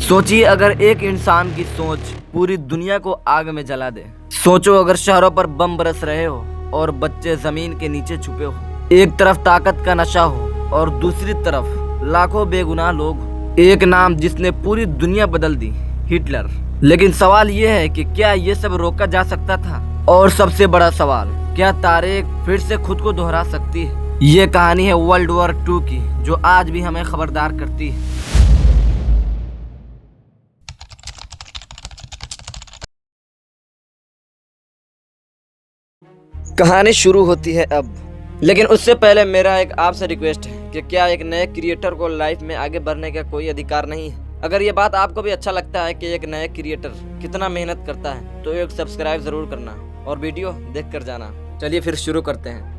सोचिए अगर एक इंसान की सोच पूरी दुनिया को आग में जला दे। सोचो अगर शहरों पर बम बरस रहे हो और बच्चे जमीन के नीचे छुपे हो। एक तरफ ताकत का नशा हो और दूसरी तरफ लाखों बेगुनाह लोग। एक नाम जिसने पूरी दुनिया बदल दी, हिटलर। लेकिन सवाल ये है कि क्या ये सब रोका जा सकता था? और सबसे बड़ा सवाल, क्या तारीख फिर से खुद को दोहरा सकती है? ये कहानी है वर्ल्ड वॉर 2 की, जो आज भी हमें खबरदार करती है। कहानी शुरू होती है अब, लेकिन उससे पहले मेरा एक आपसे रिक्वेस्ट है कि क्या एक नए क्रिएटर को लाइफ में आगे बढ़ने का कोई अधिकार नहीं है? अगर ये बात आपको भी अच्छा लगता है कि एक नए क्रिएटर कितना मेहनत करता है, तो एक सब्सक्राइब जरूर करना और वीडियो देख कर जाना। चलिए फिर शुरू करते हैं।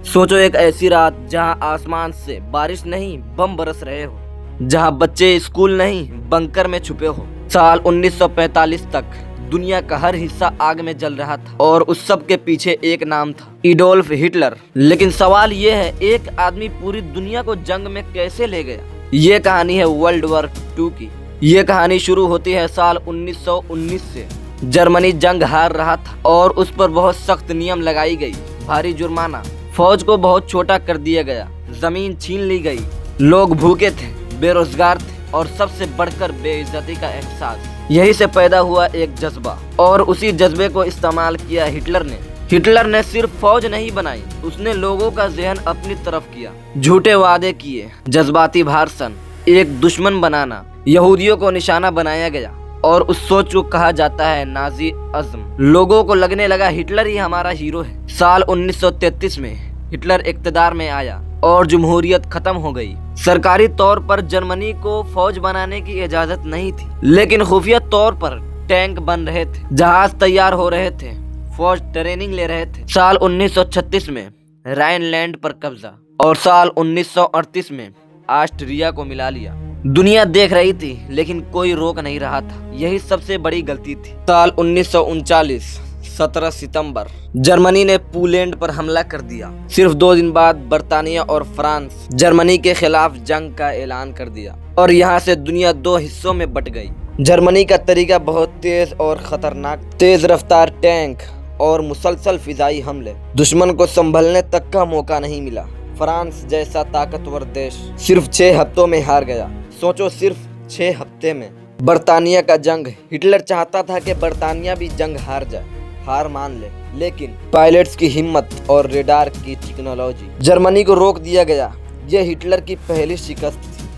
सोचो एक ऐसी रात जहां आसमान से बारिश नहीं बम बरस रहे हो, जहां बच्चे स्कूल नहीं बंकर में छुपे हो। साल 1945 तक दुनिया का हर हिस्सा आग में जल रहा था और उस सब के पीछे एक नाम था, एडोल्फ हिटलर। लेकिन सवाल ये है, एक आदमी पूरी दुनिया को जंग में कैसे ले गया? ये कहानी है वर्ल्ड वॉर 2 की। ये कहानी शुरू होती है साल 1919 से। जर्मनी जंग हार रहा था और उस पर बहुत सख्त नियम लगाई गई, भारी जुर्माना, फौज को बहुत छोटा कर दिया गया, जमीन छीन ली गई, लोग भूखे थे, बेरोजगार थे और सबसे बढ़कर बेइज्जती का एहसास। यही से पैदा हुआ एक जज्बा और उसी जज्बे को इस्तेमाल किया हिटलर ने। हिटलर ने सिर्फ फौज नहीं बनाई, उसने लोगों का ज़हन अपनी तरफ किया। झूठे वादे किए, जज्बाती भाषण, एक दुश्मन बनाना, यहूदियों को निशाना बनाया गया और उस सोच को कहा जाता है नाजी अज़्म। लोगों को लगने लगा हिटलर ही हमारा हीरो है। साल 1933 में हिटलर इक़्तिदार में आया और जमहूरियत खत्म हो गई। सरकारी तौर पर जर्मनी को फौज बनाने की इजाजत नहीं थी, लेकिन खुफिया तौर पर टैंक बन रहे थे, जहाज तैयार हो रहे थे, फौज ट्रेनिंग ले रहे थे। साल 1936 में राइनलैंड पर कब्जा और साल 1938 में ऑस्ट्रिया को मिला लिया। दुनिया देख रही थी लेकिन कोई रोक नहीं रहा था। यही सबसे बड़ी गलती थी। साल 1939 17 सितंबर जर्मनी ने पोलैंड पर हमला कर दिया। सिर्फ 2 दिन बाद बर्तानिया और फ्रांस जर्मनी के खिलाफ जंग का ऐलान कर दिया और यहाँ से दुनिया 2 हिस्सों में बट गई। जर्मनी का तरीका बहुत तेज और खतरनाक, तेज रफ्तार टैंक और मुसलसल फिजाई हमले। दुश्मन को संभलने तक का मौका नहीं मिला। फ्रांस जैसा ताकतवर देश सिर्फ 6 हफ्तों में हार गया। सोचो, सिर्फ 6 हफ्ते में। बर्तानिया का जंग, हिटलर चाहता था कि बर्तानिया भी जंग हार जाए, हार मान ले, लेकिन पायलट्स की हिम्मत और रेडार की टेक्नोलॉजी, जर्मनी को रोक दिया गया। यह हिटलर की पहली शिकस्त थी।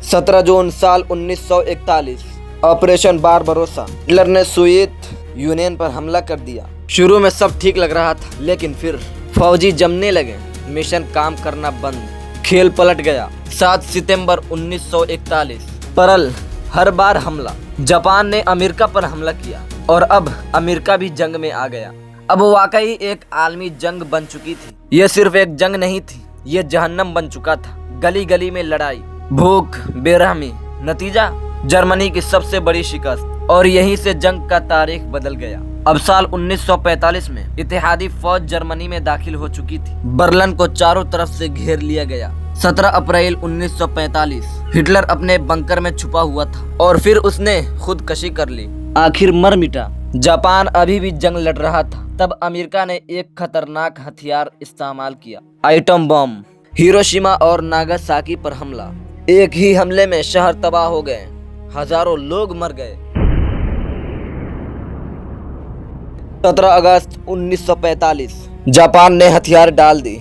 17 जून साल 1941 ऑपरेशन बारबरोसा, हिटलर ने सोवियत यूनियन पर हमला कर दिया। शुरू में सब ठीक लग रहा था, लेकिन फिर फौजी जमने लगे, मिशन काम करना बंद, खेल पलट गया। 7 सितंबर 1941 पर्ल हार्बर हमला, जापान ने अमेरिका पर हमला किया और अब अमेरिका भी जंग में आ गया। अब वाकई एक आलमी जंग बन चुकी थी। यह सिर्फ एक जंग नहीं थी, यह जहन्नम बन चुका था। गली गली में लड़ाई, भूख, बेरहमी, नतीजा जर्मनी की सबसे बड़ी शिकस्त। और यहीं से जंग का तारीख बदल गया। अब साल 1945 में इत्तेहादी फौज जर्मनी में दाखिल हो चुकी थी। बर्लिन को चारों तरफ से घेर लिया गया। 17 अप्रैल 1945 हिटलर अपने बंकर में छुपा हुआ था और फिर उसने खुदकशी कर ली, आखिर मर मिटा। जापान अभी भी जंग लड़ रहा था। तब अमेरिका ने एक खतरनाक हथियार इस्तेमाल किया, आइटम बम। हिरोशिमा और नागासाकी पर हमला। एक ही हमले में शहर तबाह हो गए, हजारों लोग मर गए। 17 अगस्त 1945 जापान ने हथियार डाल दी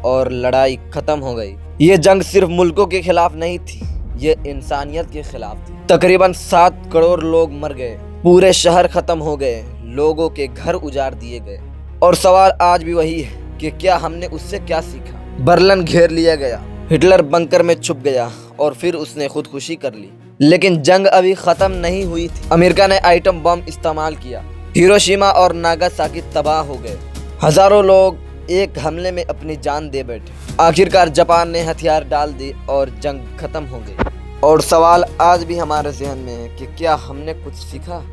और लड़ाई खत्म हो गई। ये जंग सिर्फ मुल्कों के खिलाफ नहीं थी, ये इंसानियत के खिलाफ थी। तकरीबन 7 करोड़ लोग मर गए, पूरे शहर खत्म हो गए, लोगों के घर उजाड़ दिए गए। और सवाल आज भी वही है कि क्या हमने उससे क्या सीखा? बर्लिन घेर लिया गया, हिटलर बंकर में छुप गया और फिर उसने खुदकुशी कर ली। लेकिन जंग अभी खत्म नहीं हुई थी। अमेरिका ने आइटम बम इस्तेमाल किया, हिरोशिमा और नागासाकी तबाह हो गए, हजारों लोग एक हमले में अपनी जान दे बैठे। आखिरकार जापान ने हथियार डाल दी और जंग खत्म हो गई। और सवाल आज भी हमारे ज़हन में है कि क्या हमने कुछ सीखा?